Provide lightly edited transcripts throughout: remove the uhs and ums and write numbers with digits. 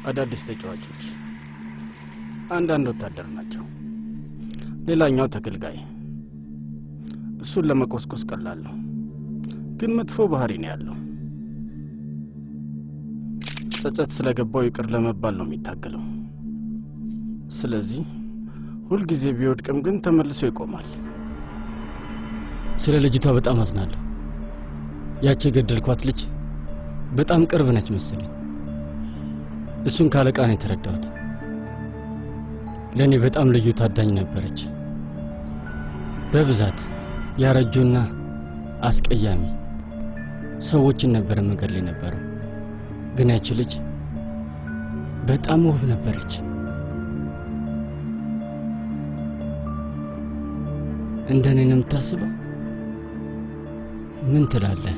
አዳዲስ ተጫዋቾች አንዳንድ ወታደር ናቸው። ሌላኛው ተገልጋይ። እሱን ለመቆስቆስ ቀላል ነው፣ ግን መጥፎ ባህሪ ነው ያለው። ጸጸት ስለገባው ይቅር ለመባል ነው የሚታገለው። ስለዚህ ሁልጊዜ ቢወድቅም ግን ተመልሶ ይቆማል። ስለ ልጅቷ በጣም አዝናለሁ። ያቺ የገደልኳት ልጅ በጣም ቅርብ ነች መሰለኝ። እሱን ካለቃ ነው የተረዳሁት። ለኔ በጣም ልዩ ታዳኝ ነበረች። በብዛት ያረጁና አስቀያሚ ሰዎችን ነበር መንገድ ላይ ነበረው። ግን ያቺ ልጅ በጣም ውብ ነበረች። እንደኔ ነው የምታስበው? ምን ትላለህ?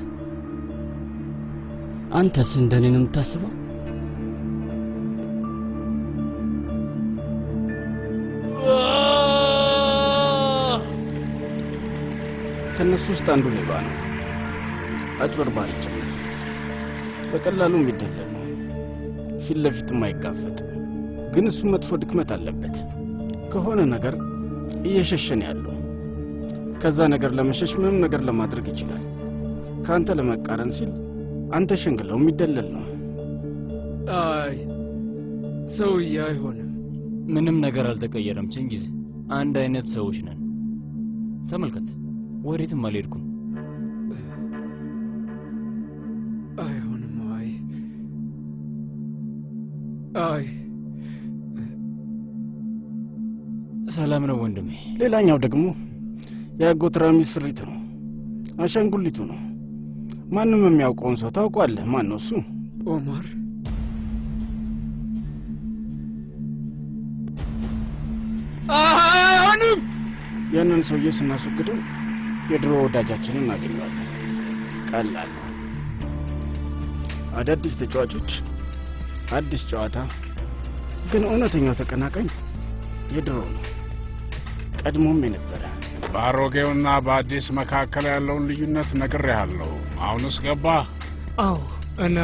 አንተስ እንደኔ ነው የምታስበው? ከነሱ ውስጥ አንዱ ሌባ ነው፣ አጭበርባሪ ጭምር። በቀላሉ የሚደለል ነው፣ ፊት ለፊት የማይጋፈጥ። ግን እሱ መጥፎ ድክመት አለበት። ከሆነ ነገር እየሸሸን ያለው ከዛ ነገር ለመሸሽ ምንም ነገር ለማድረግ ይችላል። ካንተ ለመቃረን ሲል አንተ ሸንግለው የሚደለል ነው። አይ ሰውዬ አይሆንም። ምንም ነገር አልተቀየረም። ቸንጊዝ አንድ አይነት ሰዎች ነን። ተመልከት፣ ወዴትም አልሄድኩም። አይሆንም። አይ ሰላም ነው ወንድሜ። ሌላኛው ደግሞ የአጎት ራሚስ ስሪት ነው፣ አሻንጉሊቱ ነው። ማንም የሚያውቀውን ሰው ታውቋለህ? ማን ነው እሱ? ኦማር። አይሆንም። ያንን ሰውዬ ስናስወግደው የድሮ ወዳጃችንን እናገኘዋለን። ቀላል። አዳዲስ ተጫዋቾች፣ አዲስ ጨዋታ። ግን እውነተኛው ተቀናቃኝ የድሮ ነው፣ ቀድሞም የነበረ። በአሮጌውና በአዲስ መካከል ያለውን ልዩነት ነግሬሃለሁ። አሁንስ ገባህ? አዎ፣ እና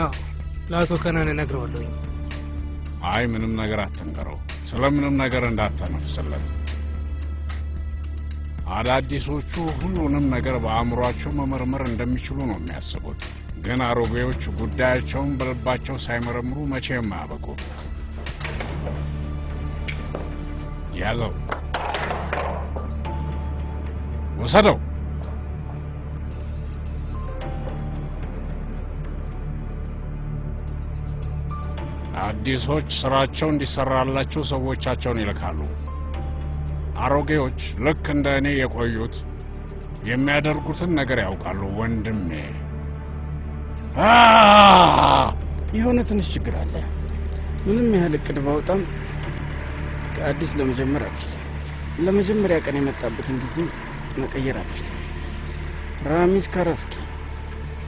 ለአቶ ከናን እነግረዋለሁ። አይ ምንም ነገር አትንገረው፣ ስለምንም ነገር እንዳታነፍስለት። አዳዲሶቹ ሁሉንም ነገር በአእምሯቸው መመርመር እንደሚችሉ ነው የሚያስቡት። ግን አሮጌዎች ጉዳያቸውን በልባቸው ሳይመረምሩ መቼም አያበቁ። ያዘው፣ ወሰደው። አዲሶች ስራቸው እንዲሰራላቸው ሰዎቻቸውን ይልካሉ። አሮጌዎች ልክ እንደ እኔ የቆዩት የሚያደርጉትን ነገር ያውቃሉ ወንድሜ። የሆነ ትንሽ ችግር አለ። ምንም ያህል እቅድ ባወጣም ከአዲስ ለመጀመር አልችልም። ለመጀመሪያ ቀን የመጣበትን ጊዜ መቀየር አልችልም። ራሚዝ ካራስኪ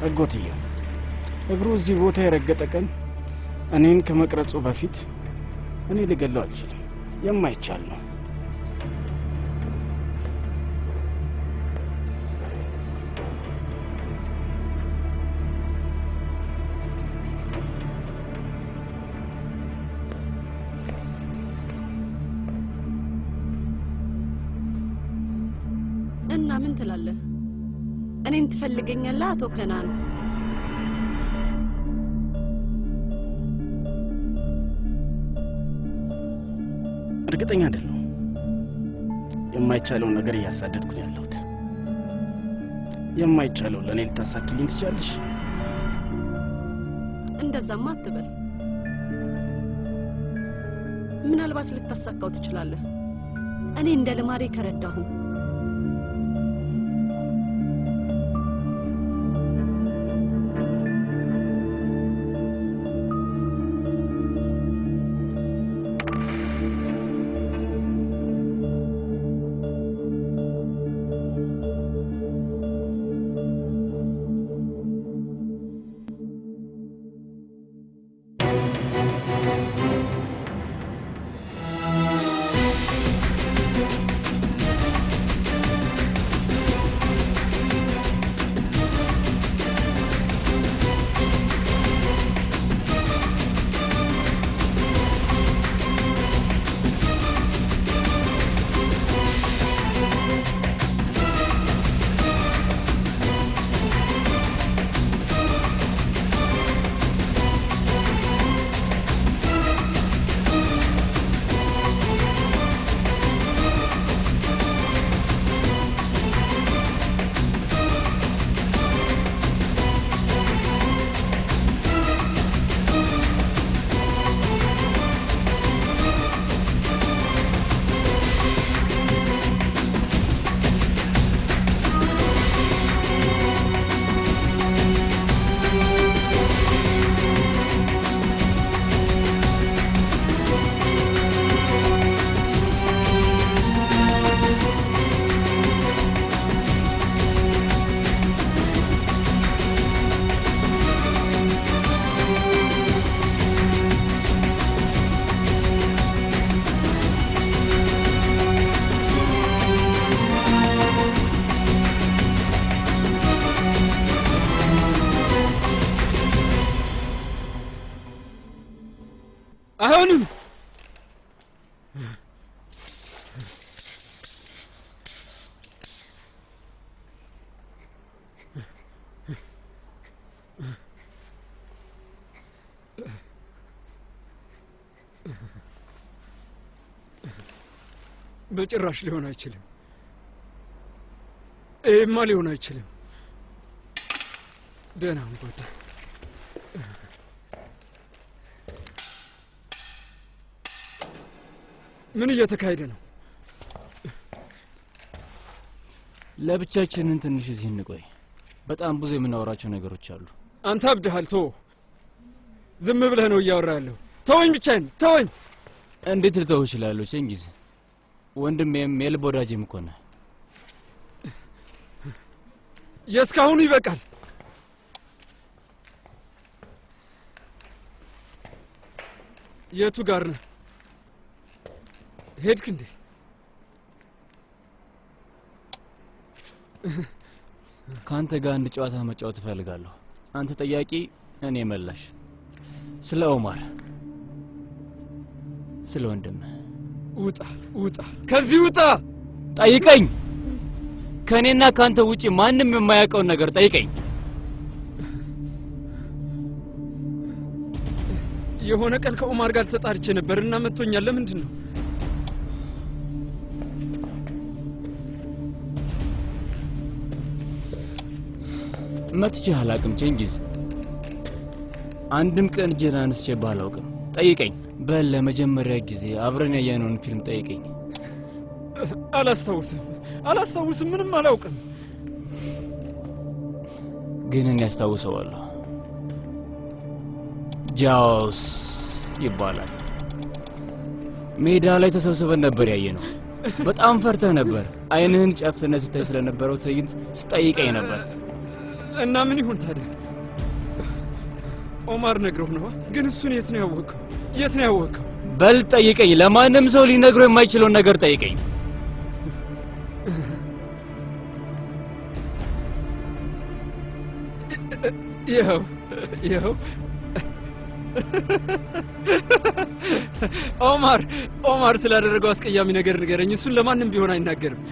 አጎትየው እግሩ እዚህ ቦታ የረገጠ ቀን እኔን ከመቅረጹ በፊት እኔ ልገለው አልችልም። የማይቻል ነው። እና ምን ትላለህ? እኔን ትፈልገኛለህ አቶ ከናን? እርግጠኛ አይደለሁም። የማይቻለው ነገር እያሳደድኩኝ ያለሁት። የማይቻለው ለኔ ልታሳክልኝ ትችላለሽ? እንደዛማ አትበል። ምናልባት ልታሳካው ትችላለህ። እኔ እንደ ልማሬ ከረዳሁ በጭራሽ ሊሆን አይችልም። ይሄማ ሊሆን አይችልም። ደህና እንጎዳ። ምን እየተካሄደ ነው? ለብቻችንን ትንሽ እዚህ እንቆይ። በጣም ብዙ የምናወራቸው ነገሮች አሉ። አንተ አብደሃል። ተወው። ዝም ብለህ ነው እያወራ ያለው። ተወኝ፣ ብቻዬን ተወኝ። እንዴት ልተው እችላለሁ? ቼንጊዝ ወንድሜም የልብ ወዳጄም እኮ ነህ። የእስካሁኑ ይበቃል። የቱ ጋር ነህ? ሄድክ እንዴ? ከአንተ ጋር አንድ ጨዋታ መጫወት እፈልጋለሁ። አንተ ጠያቂ፣ እኔ መላሽ። ስለ ኦማር፣ ስለ ወንድም። ውጣ ውጣ፣ ከዚህ ውጣ። ጠይቀኝ። ከእኔና ከአንተ ውጪ ማንም የማያውቀውን ነገር ጠይቀኝ። የሆነ ቀን ከኦማር ጋር ተጣርቼ ነበር እና መጥቶኛል። ለምንድን ነው? መትቼህ አላውቅም ቼንጊዝ። አንድም ቀን እጄን አንስቼብህ አላውቅም። ጠይቀኝ። በል ለመጀመሪያ ጊዜ አብረን ያየነውን ፊልም ጠይቀኝ። አላስታውስም፣ ምንም አላውቅም። ግን እኔ ያስታውሰዋለሁ። ጃውስ ይባላል። ሜዳ ላይ ተሰብስበን ነበር ያየነው። በጣም ፈርተህ ነበር። አይንህን ጨፍነህ ስታይ ስለነበረው ትዕይንት ስጠይቀኝ ነበር። እና ምን ይሁን ታዲያ? ኦማር ነግሮህ ነው? ግን እሱን የት ነው ያወቅኸው? በል ጠይቀኝ። ለማንም ሰው ሊነግረው የማይችለውን ነገር ጠይቀኝ። ይኸው ኦማር ስላደረገው አስቀያሚ ነገር ንገረኝ። እሱን ለማንም ቢሆን አይናገርም።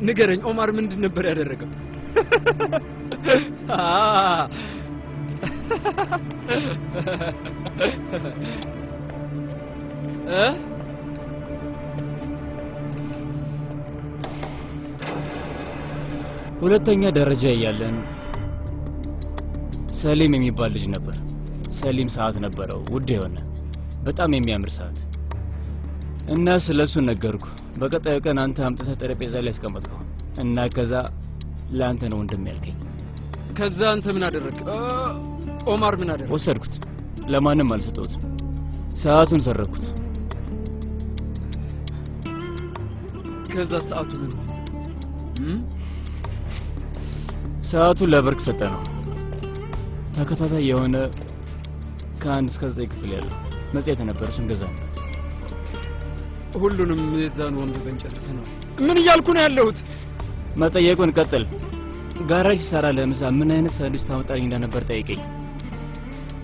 ንገረኝ። ኦማር ምንድን ነበር ያደረገው? ሁለተኛ ደረጃ እያለን ሰሊም የሚባል ልጅ ነበር። ሰሊም ሰዓት ነበረው፣ ውድ የሆነ በጣም የሚያምር ሰዓት። እና ስለሱ ነገርኩ። በቀጣዩ ቀን አንተ አምጥተህ ጠረጴዛ ላይ ያስቀመጥከው እና ከዛ ለአንተ ነው ወንድም ያልከኝ። ከዛ አንተ ምን አደረግ? ኦማር ምን አደረግ? ወሰድኩት። ለማንም አልሰጠሁትም። ሰዓቱን ሰረኩት። ከዛ ሰዓቱ ምን ሆነ? ሰዓቱን ለበርክ ሰጠ ነው። ተከታታይ የሆነ ከ1 እስከ 9 ክፍል ያለው መጽሔት ነበር። እሱን ገዛን። ሁሉንም የዛን ወንበን ጨርሰ ነው። ምን እያልኩ ነው ያለሁት? መጠየቁን ቀጥል። ጋራጅ ሲሰራ ለምሳ ምን አይነት ሳንዱች ታመጣልኝ እንደነበር ጠይቀኝ።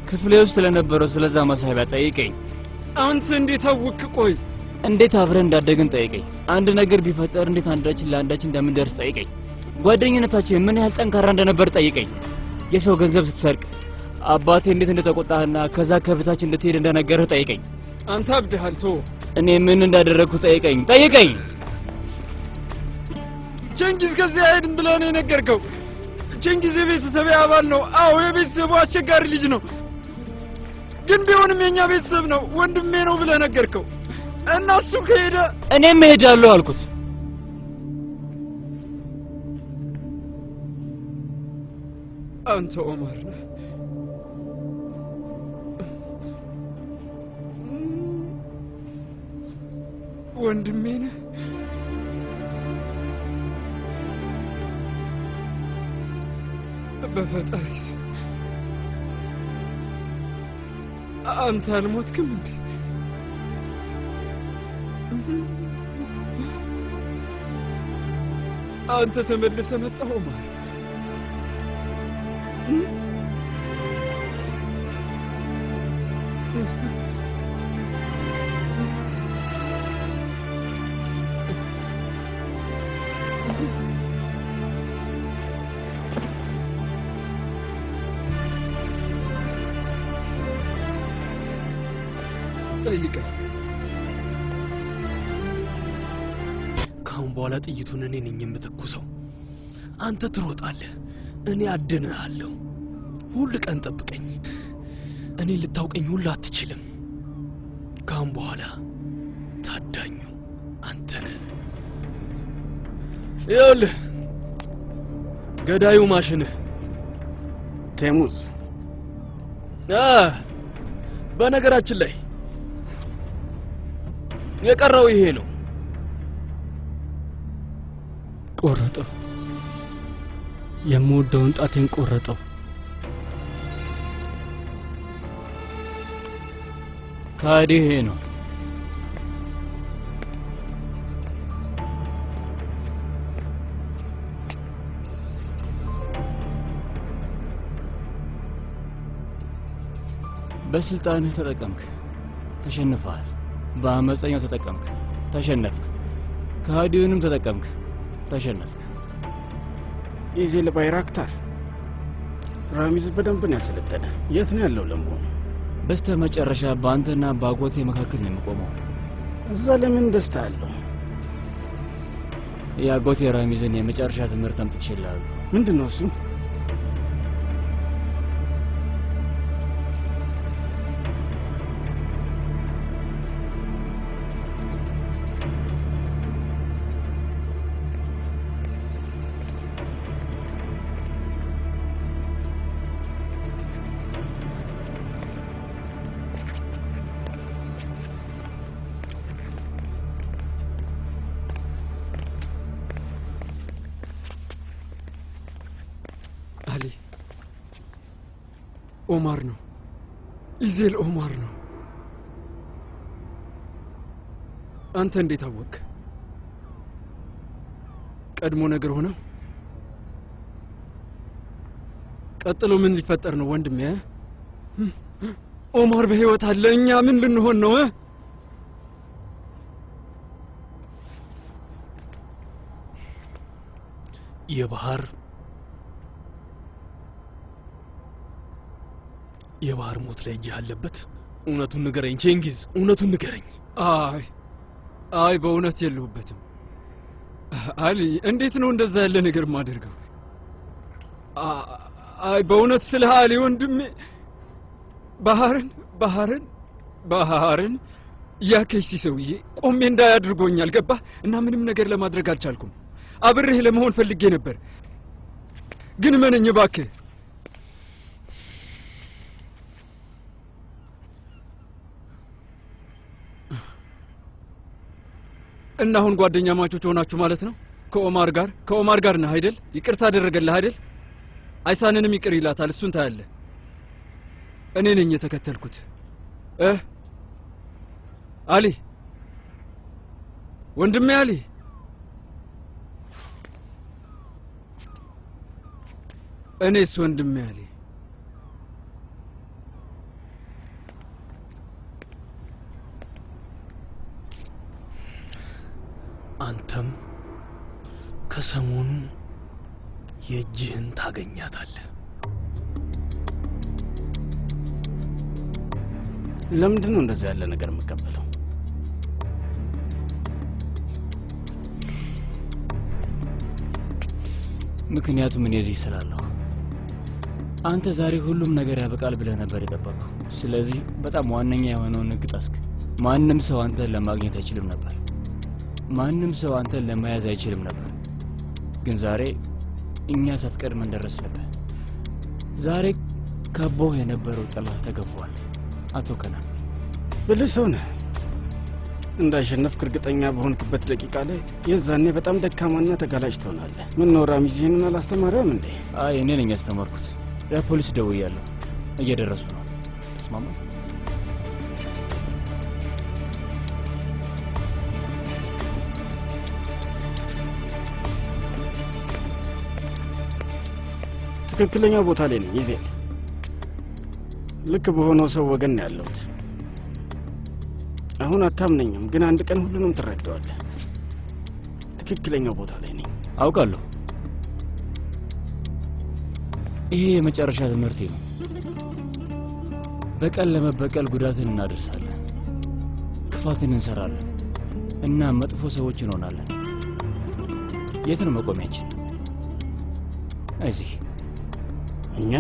ክፍሌ ውስጥ ስለነበረው ስለዛ ማሳቢያ ጠይቀኝ። አንተ እንዴት አወክ? ቆይ እንዴት አብረን እንዳደግን ጠይቀኝ። አንድ ነገር ቢፈጠር እንዴት አንዳችን ለአንዳችን እንደምንደርስ ጠይቀኝ። ጓደኝነታችን ምን ያህል ጠንካራ እንደነበር ጠይቀኝ። የሰው ገንዘብ ስትሰርቅ አባቴ እንዴት እንደተቆጣህና ከዛ ከቤታችን እንድትሄድ እንደነገርህ ጠይቀኝ። አንተ አብደሃል። እኔ ምን እንዳደረግኩ ጠይቀኝ። ቼንጊዝ ከዚህ አይሄድም ብለህ ነው የነገርከው። ቼንጊዝ የቤተሰብ አባል ነው። አዎ የቤተሰቡ አስቸጋሪ ልጅ ነው። ግን ቢሆንም የኛ ቤተሰብ ነው፣ ወንድሜ ነው ብለህ ነገርከው እና እሱ ከሄደ እኔም እሄዳለሁ አልኩት። አንተ ኦማር ነህ? ወንድሜ ነህ? በፈጣሪስ አንተ አልሞትክም እንዴ? አንተ ተመልሰ መጣህ ኦማር? ካሁን በኋላ ጥይቱን እኔ ነኝ የምተኩሰው። አንተ ትሮጣለህ፣ እኔ አድንሃለሁ። ሁል ቀን ጠብቀኝ። እኔ ልታውቀኝ ሁሉ አትችልም። ካሁን በኋላ ታዳኙ አንተ ነህ። ይኸውልህ ገዳዩ ማሽንህ ቴሙዝ። በነገራችን ላይ የቀረው ይሄ ነው። ቆረጠው። የምወደውን ጣቴን ቆረጠው። ካዲ ይሄ ነው። በስልጣንህ ተጠቀምክ፣ ተሸንፈሃል። በአመፀኛው ተጠቀምክ፣ ተሸነፍክ። ካዲውንም ተጠቀምክ፣ ተሸነፍክ። ኢዜል ባይራክታር ራሚዝ በደንብ ነው ያሰለጠነ። የት ነው ያለው ለመሆኑ? በስተ መጨረሻ በአንተና በአጎቴ መካከል ነው የምቆመው። እዛ ለምን ደስታ አለው? የአጎቴ ራሚዝን የመጨረሻ ትምህርት አምጥቼልሃለሁ። ምንድን ነው እሱ? ኦማር ነው። ኢዜል ኦማር ነው። አንተ እንዴት አወቅ? ቀድሞ ነገር ሆነ? ቀጥሎ ምን ሊፈጠር ነው ወንድሜ? ኦማር በህይወት አለ። እኛ ምን ልንሆን ነው? የባህር ሞት ላይ እጅህ አለበት። እውነቱን ንገረኝ ቼንጊዝ፣ እውነቱን ንገረኝ። አይ በእውነት የለሁበትም። አሊ እንዴት ነው እንደዛ ያለ ነገር ማደርገው? አይ በእውነት ስለ አሊ ወንድሜ ባህርን ያከይሲ ሰውዬ ቆሜ እንዳያድርጎኛል። ገባህ? እና ምንም ነገር ለማድረግ አልቻልኩም። አብሬህ ለመሆን ፈልጌ ነበር፣ ግን መነኝ እባክህ። እና አሁን ጓደኛ ማቾች ሆናችሁ ማለት ነው? ከኦማር ጋር ነህ አይደል? ይቅርታ አደረገልህ አይደል? አይሳንንም ይቅር ይላታል። እሱን ታያለህ። እኔ ነኝ የተከተልኩት። አሊ ወንድሜ አሊ፣ እኔስ ወንድሜ አሊ። አንተም ከሰሞኑ የእጅህን ታገኛታለህ። ለምንድን ነው እንደዚህ ያለ ነገር የምቀበለው? ምክንያቱም እኔ እዚህ ስላለሁ። አንተ ዛሬ ሁሉም ነገር ያበቃል ብለህ ነበር የጠበቀው። ስለዚህ በጣም ዋነኛ የሆነውን ህግ ጣስክ። ማንም ሰው አንተን ለማግኘት አይችልም ነበር። ማንም ሰው አንተን ለመያዝ አይችልም ነበር። ግን ዛሬ እኛ ሳትቀድመን ደረስንብህ። ዛሬ ከቦህ የነበረው ጠላት ተገፏል። አቶ ከናን ብልህ ሰው ነህ። እንዳሸነፍክ እርግጠኛ በሆንክበት ደቂቃ ላይ የዛኔ በጣም ደካማና ተጋላጭ ትሆናለህ። ምን ነው ራሚዝ ይህንን አላስተማረም እንዴ? አይ እኔ ነኝ ያስተማርኩት። ለፖሊስ ደውያለሁ፣ እየደረሱ ነው። ተስማማ? ትክክለኛ ቦታ ላይ ነኝ ኢዜል። ልክ በሆነው ሰው ወገን ነው ያለሁት። አሁን አታምነኝም፣ ግን አንድ ቀን ሁሉንም ትረዳዋለህ። ትክክለኛው ቦታ ላይ ነኝ። አውቃለሁ። ይሄ የመጨረሻ ትምህርቴ ነው። በቀል ለመበቀል ጉዳትን እናደርሳለን፣ ክፋትን እንሰራለን እና መጥፎ ሰዎች እንሆናለን። የት ነው መቆሚያችን? እዚህ እኛ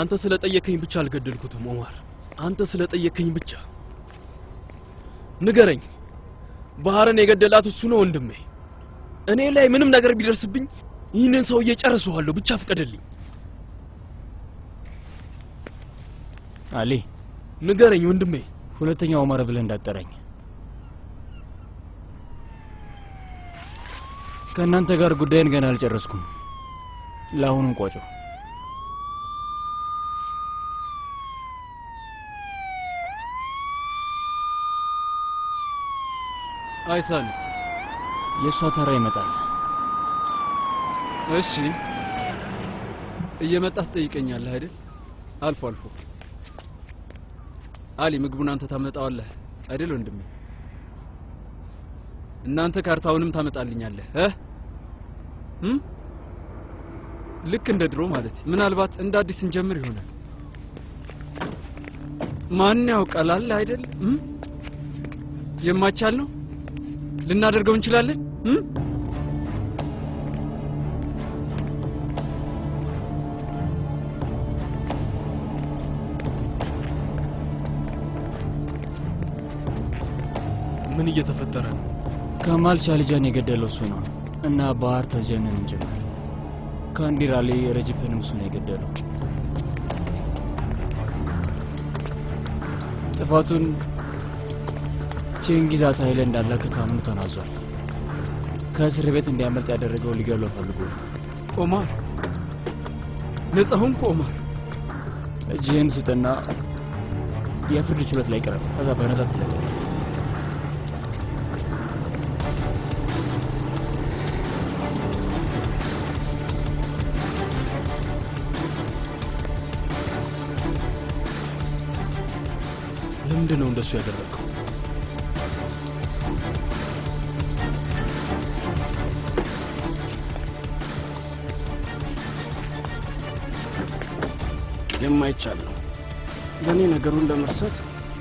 አንተ ስለጠየከኝ ብቻ አልገደልኩትም ኦማር። አንተ ስለጠየከኝ ብቻ ንገረኝ። ባህርን የገደላት እሱ ነው ወንድሜ። እኔ ላይ ምንም ነገር ቢደርስብኝ ይህንን ሰው እየጨርሰዋለሁ። ብቻ ፍቀድልኝ። አሊ ንገረኝ ወንድሜ። ሁለተኛው ኦማር ብለህ እንዳትጠራኝ። ከእናንተ ጋር ጉዳይን ገና አልጨረስኩም። ለአሁኑም ቋጮ። አይሳንስ የእሷ ተራ ይመጣል። እሺ እየመጣህ ትጠይቀኛለህ አይደል? አልፎ አልፎ። አሊ ምግቡን አንተ ታመጣዋለህ አይደል ወንድሜ? እናንተ ካርታውንም ታመጣልኛለህ ልክ እንደ ድሮ ማለት። ምናልባት እንደ አዲስ እንጀምር ይሆናል። ማን ያውቃል አይደል? የማይቻል ነው ልናደርገው እንችላለን። ምን እየተፈጠረ ነው? ከማል ሻልጃን የገደለው እሱ ነው እና ባህር ተጀነን እንጀምር። ካንዲር አሊ ረጅብንም እሱ ነው የገደለው። ጥፋቱን ቼንጊዝ ታይላንድ እንዳላከ ካምኑ ተናዟል። ከእስር ቤት እንዲያመልጥ ያደረገው ሊገለው ፈልጎ። ኦማር ነፃ ሆንኩ። ኦማር እጅህን ስጥና የፍርድ ችሎት ላይ ቀረብ። ከዛ በነፃ ትለቀቅ። ለምንድን ነው እንደሱ ያደረገው? የማይቻል ነው። ለእኔ ነገሩን ለመርሳት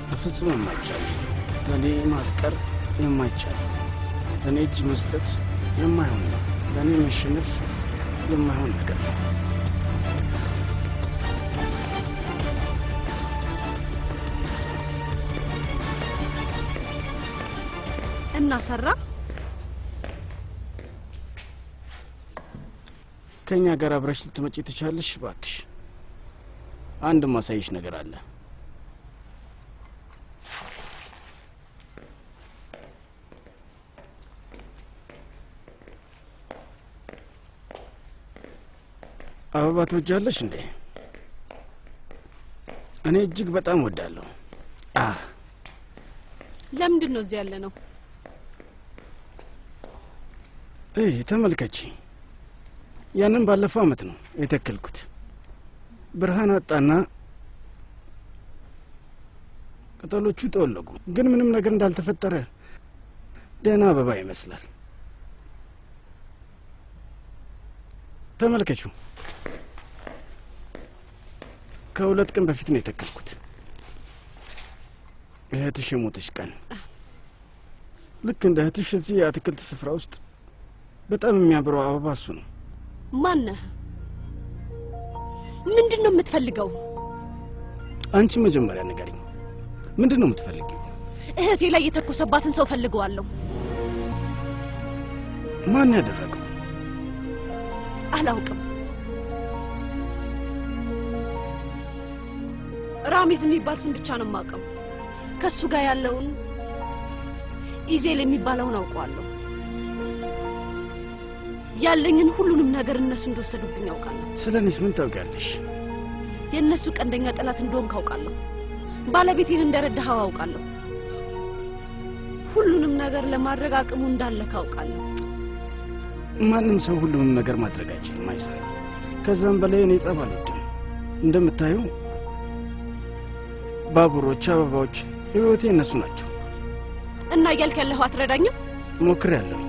በፍጹም የማይቻል ነው። ለእኔ ማፍቀር የማይቻል ነው። ለእኔ እጅ መስጠት የማይሆን ነው። ለእኔ መሸነፍ የማይሆን ነገር ነው። እና ሰራ ከኛ ጋር አብረሽ ልትመጪ ትቻለሽ? እባክሽ አንድ ማሳይሽ ነገር አለ። አበባ ትወጃለሽ እንዴ? እኔ እጅግ በጣም ወዳለሁ። ለምንድን ነው እዚህ ያለ ነው? ተመልከቺ። ያንን ባለፈው አመት ነው የተከልኩት። ብርሃን አጣና ቅጠሎቹ ተወለጉ። ግን ምንም ነገር እንዳልተፈጠረ ደህና አበባ ይመስላል። ተመልከቹ። ከሁለት ቀን በፊት ነው የተከልኩት። እህትሽ የሞተች ቀን። ልክ እንደ እህትሽ እዚህ የአትክልት ስፍራ ውስጥ በጣም የሚያምረው አበባ እሱ ነው። ማነህ? ምንድን ነው የምትፈልገው? አንቺ መጀመሪያ ንገሪኝ። ምንድን ነው የምትፈልጊው? እህቴ ላይ የተኮሰባትን ሰው ፈልገዋለሁ። ማን ያደረገው? አላውቅም። ራሚዝ የሚባል ስም ብቻ ነው የማውቀው። ከሱ ጋር ያለውን ኢዜል የሚባለውን አውቀዋለሁ። ያለኝን ሁሉንም ነገር እነሱ እንደወሰዱብኝ አውቃለሁ። ስለኔስ ምን ታውቂያለሽ? የእነሱ ቀንደኛ ጠላት እንደሆንኩ አውቃለሁ። ባለቤቴን እንደረዳኸው አውቃለሁ። ሁሉንም ነገር ለማድረግ አቅሙ እንዳለህ አውቃለሁ። ማንም ሰው ሁሉንም ነገር ማድረግ አይችልም አይሳን። ከዛም በላይ እኔ ጸብ አልወድም። እንደምታየው ባቡሮች፣ አበባዎች ህይወቴ እነሱ ናቸው። እና እያልክ ያለኸው አትረዳኝም? ሞክሬያለሁ።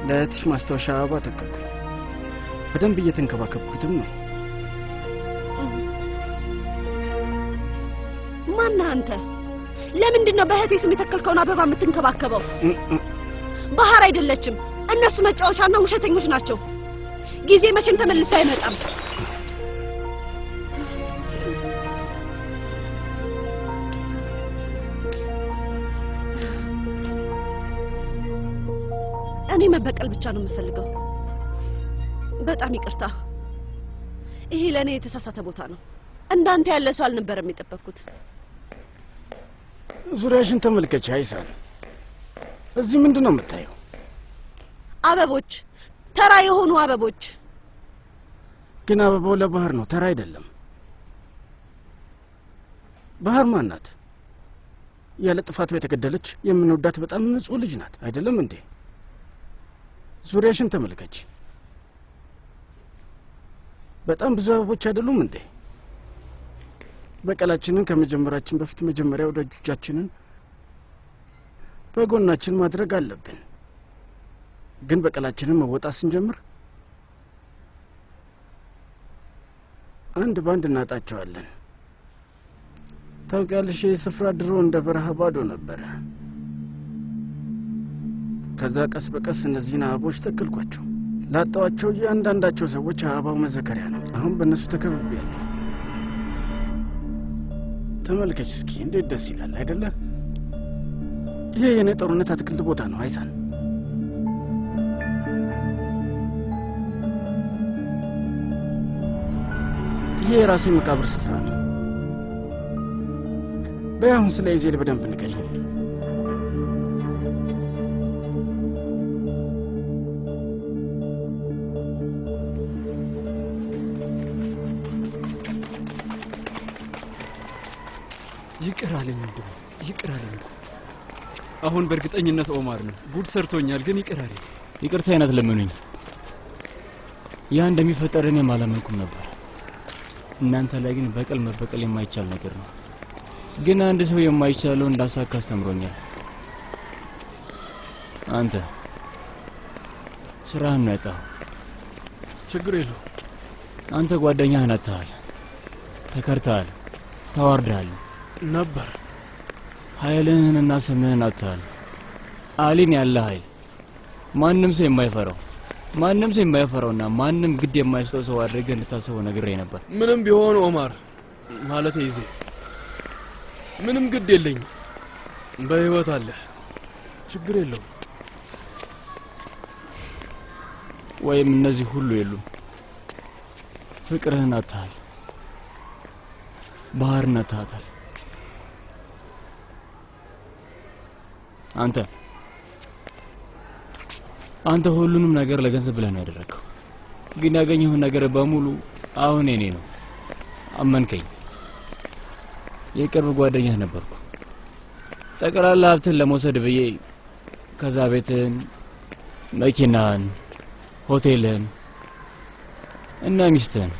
ለእህትሽ ማስታወሻ አበባ ተከልኩ። በደንብ እየተንከባከብኩትም ነው። ማነህ አንተ? ለምንድን ነው በእህቴ ስም የተከልከውን አበባ የምትንከባከበው? ባህር አይደለችም። እነሱ መጫወቻና ውሸተኞች ናቸው። ጊዜ መቼም ተመልሶ አይመጣም። እኔ መበቀል ብቻ ነው የምፈልገው። በጣም ይቅርታ። ይሄ ለእኔ የተሳሳተ ቦታ ነው። እንዳንተ ያለ ሰው አልነበረም የጠበቅኩት። ዙሪያሽን ተመልከች አይሳን። እዚህ ምንድን ነው የምታየው? አበቦች፣ ተራ የሆኑ አበቦች። ግን አበባው ለባህር ነው፣ ተራ አይደለም። ባህር ማን ናት? ያለ ጥፋቷ የተገደለች የምንወዳት በጣም ንጹህ ልጅ ናት። አይደለም እንዴ? ዙሪያሽን ተመልከች። በጣም ብዙ አበቦች አይደሉም እንዴ? በቀላችንን ከመጀመራችን በፊት መጀመሪያ ወዳጆቻችንን በጎናችን ማድረግ አለብን። ግን በቀላችንን መወጣት ስንጀምር አንድ ባንድ እናጣቸዋለን። ታውቂያለሽ፣ ይህ ስፍራ ድሮ እንደ በረሃ ባዶ ነበረ። ከዛ ቀስ በቀስ እነዚህን አበቦች ተከልኳቸው። ላጣዋቸው እያንዳንዳቸው ሰዎች አበባው መዘከሪያ ነው። አሁን በእነሱ ተከብቤያለሁ። ተመልከች እስኪ፣ እንዴት ደስ ይላል አይደለ? ይሄ የኔ ጦርነት አትክልት ቦታ ነው አይሳን። ይሄ የራሴ መቃብር ስፍራ ነው። በያሁን ስለ ኢዜል በደንብ ንገሪኝ። ይቅር አለኝ ወንድም፣ ይቅር አለኝ እኮ። አሁን በእርግጠኝነት ኦማር ነው። ጉድ ሰርቶኛል፣ ግን ይቅር አለኝ። ይቅርታ አይነት ለምኑኝ። ያ እንደሚፈጠር እኔም አላመንኩም ነበር። እናንተ ላይ ግን በቀል መበቀል የማይቻል ነገር ነው። ግን አንድ ሰው የማይቻለው እንዳሳካ አስተምሮኛል። አንተ ስራህን ነው ያጣኸው። ችግር የለው። አንተ ጓደኛህን አጥተሃል፣ ተከርተሃል፣ ተዋርደሃል ነበር። ኃይልህንና ስምህን አጥተሃል። አሊን ያለ ኃይል ማንም ሰው የማይፈራውና ማንም ግድ የማይሰጠው ሰው አድርገህ እንድታስበው ነግሬህ ነበር። ምንም ቢሆን ኦማር ማለት ይዜ ምንም ግድ የለኝም። በህይወት አለ፣ ችግር የለውም። ወይም እነዚህ ሁሉ የሉም። ፍቅርህን አጥተሃል፣ ባህርን አጥተሃል። አንተ ሁሉንም ነገር ለገንዘብ ብለህ ነው ያደረግከው። ግን ያገኘሁን ነገር በሙሉ አሁን የኔ ነው። አመንከኝ። የቅርብ ጓደኛህ ነበርኩ። ጠቅላላ ሀብትን ለመውሰድ ብዬ ከዛ ቤትን፣ መኪናን፣ ሆቴልን እና ሚስትህን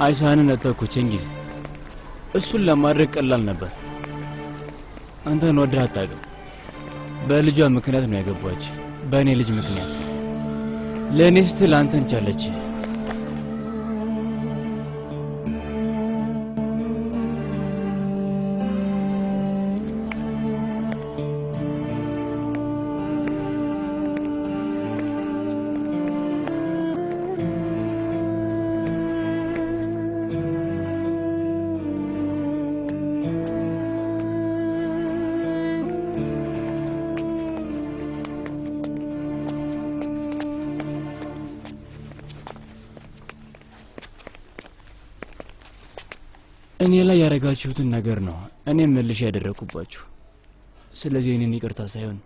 አይሳንን ነጠኩችን ጊዜ እሱን ለማድረግ ቀላል ነበር። አንተን ወደህ አታውቅም። በልጇ ምክንያት ነው ያገባች፣ በእኔ ልጅ ምክንያት። ለእኔ ስትል አንተን ቻለች። እኔ ላይ ያደረጋችሁትን ነገር ነው እኔም መልሼ ያደረኩባችሁ። ስለዚህ እኔን ይቅርታ ሳይሆን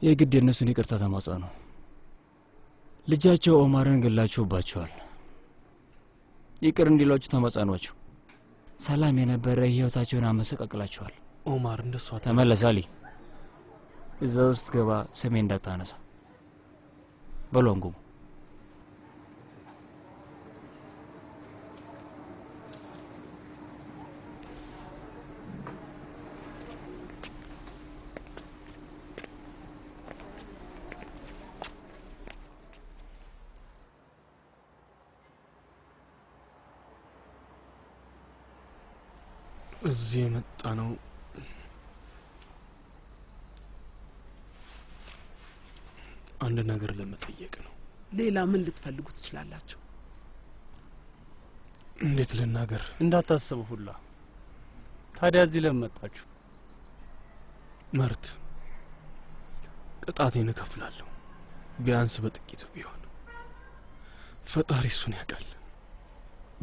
የግድ የእነሱን ይቅርታ ተማጸኑ። ልጃቸው ኦማርን ገላችሁባቸዋል። ይቅር እንዲሏችሁ ተመጻኗቸው። ሰላም የነበረ ህይወታቸውን አመሰቃቅላችኋል። ኦማር እንደሷ ተመለስ አሊ። እዛ ውስጥ ገባ፣ ስሜ እንዳታነሳ። በሎንጉ እዚህ የመጣ ነው አንድ ነገር ለመጠየቅ ነው። ሌላ ምን ልትፈልጉ ትችላላችሁ? እንዴት ልናገር? እንዳታስቡ ሁላ። ታዲያ እዚህ ለምን መጣችሁ? መርት ቅጣቴን እከፍላለሁ፣ ቢያንስ በጥቂቱ ቢሆን። ፈጣሪ እሱን ያውቃል።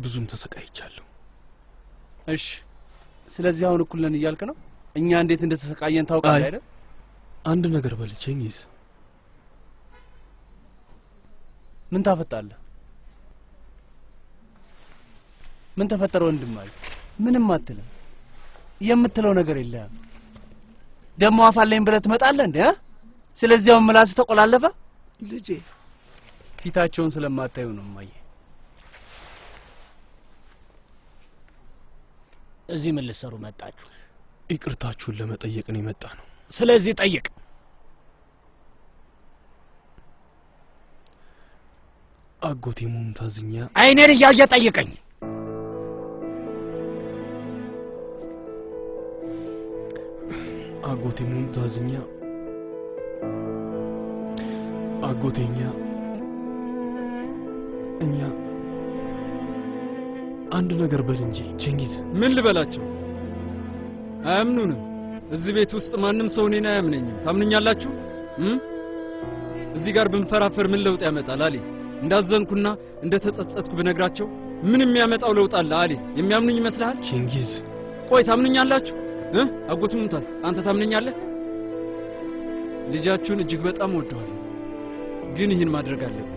ብዙም ተሰቃይቻለሁ። እሺ፣ ስለዚህ አሁን እኩል ነን እያልክ ነው? እኛ እንዴት እንደተሰቃየን ታውቃለህ አይደል? አንድ ነገር በልቼኝ ይዝ ምን ታፈጣለህ? ምን ተፈጠረ ወንድም? አይ ምንም አትልም። የምትለው ነገር የለህም። ደሞ አፋለኝ ብለህ ትመጣለህ እንዴ? ስለዚህ አሁን ምላስ ተቆላለፈ። ልጄ ፊታቸውን ስለማታዩ ነው ማየ። እዚህ ምን ልትሰሩ መጣችሁ? ይቅርታችሁን ለመጠየቅ ነው የመጣ ነው። ስለዚህ ጠይቅ። አጎቴ ሙምታዝኛ አይኔን እያየ ጠይቀኝ። አጎቴ ሙምታዝኛ አጎቴኛ እኛ አንድ ነገር በል እንጂ ቼንጊዝ። ምን ልበላቸው? አያምኑንም። እዚህ ቤት ውስጥ ማንም ሰው እኔን አያምነኝም። ታምኑኛላችሁ? እዚህ ጋር ብንፈራፈር ምን ለውጥ ያመጣል? አሊ እንዳዘንኩና እንደተጸጸትኩ ብነግራቸው ምን የሚያመጣው ለውጥ አለ? አሊ የሚያምኑኝ ይመስልሃል? ቼንጊዝ ቆይ ታምኑኛላችሁ? አጎት ሙምታዝ አንተ ታምነኛለህ? ልጃችሁን እጅግ በጣም ወደዋለሁ፣ ግን ይህን ማድረግ አለብኝ።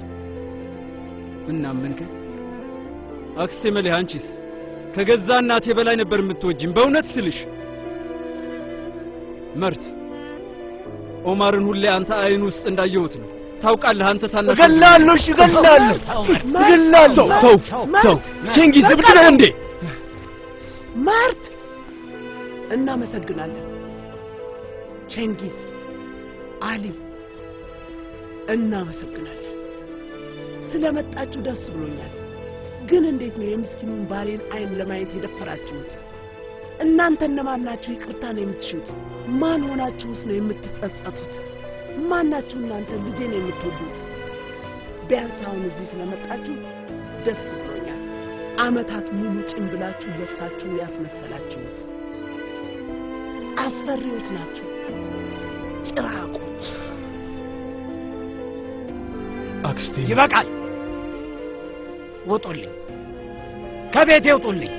እናመንከኝ? አክስቴ መሊህ አንቺስ? ከገዛ እናቴ በላይ ነበር የምትወጂኝ በእውነት ስልሽ። መርት ኦማርን ሁሌ አንተ አይን ውስጥ እንዳየሁት ነው። ታውቃለህ አንተ ታናሽ ገላለሁ። እሺ ገላለሁ። ተው ቼንጊዝ፣ እብድ ነህ እንዴ? ማርት እናመሰግናለን። ቼንጊዝ፣ አሊ እናመሰግናለን። ስለመጣችሁ ደስ ብሎኛል። ግን እንዴት ነው የምስኪኑን ባሌን አይን ለማየት የደፈራችሁት? እናንተ እነማን ናችሁ ይቅርታ ነው የምትሹት? ማን ሆናችሁስ ነው የምትጸጸቱት? ማናችሁ እናንተ ልጄን የምትወዱት? ቢያንስ አሁን እዚህ ስለመጣችሁ ደስ ብሎኛል። ዓመታት ሙሉ ጭንብላችሁ ለብሳችሁ ያስመሰላችሁት አስፈሪዎች ናችሁ፣ ጭራቆች። አክስቴ ይበቃል። ውጡልኝ፣ ከቤቴ ውጡልኝ።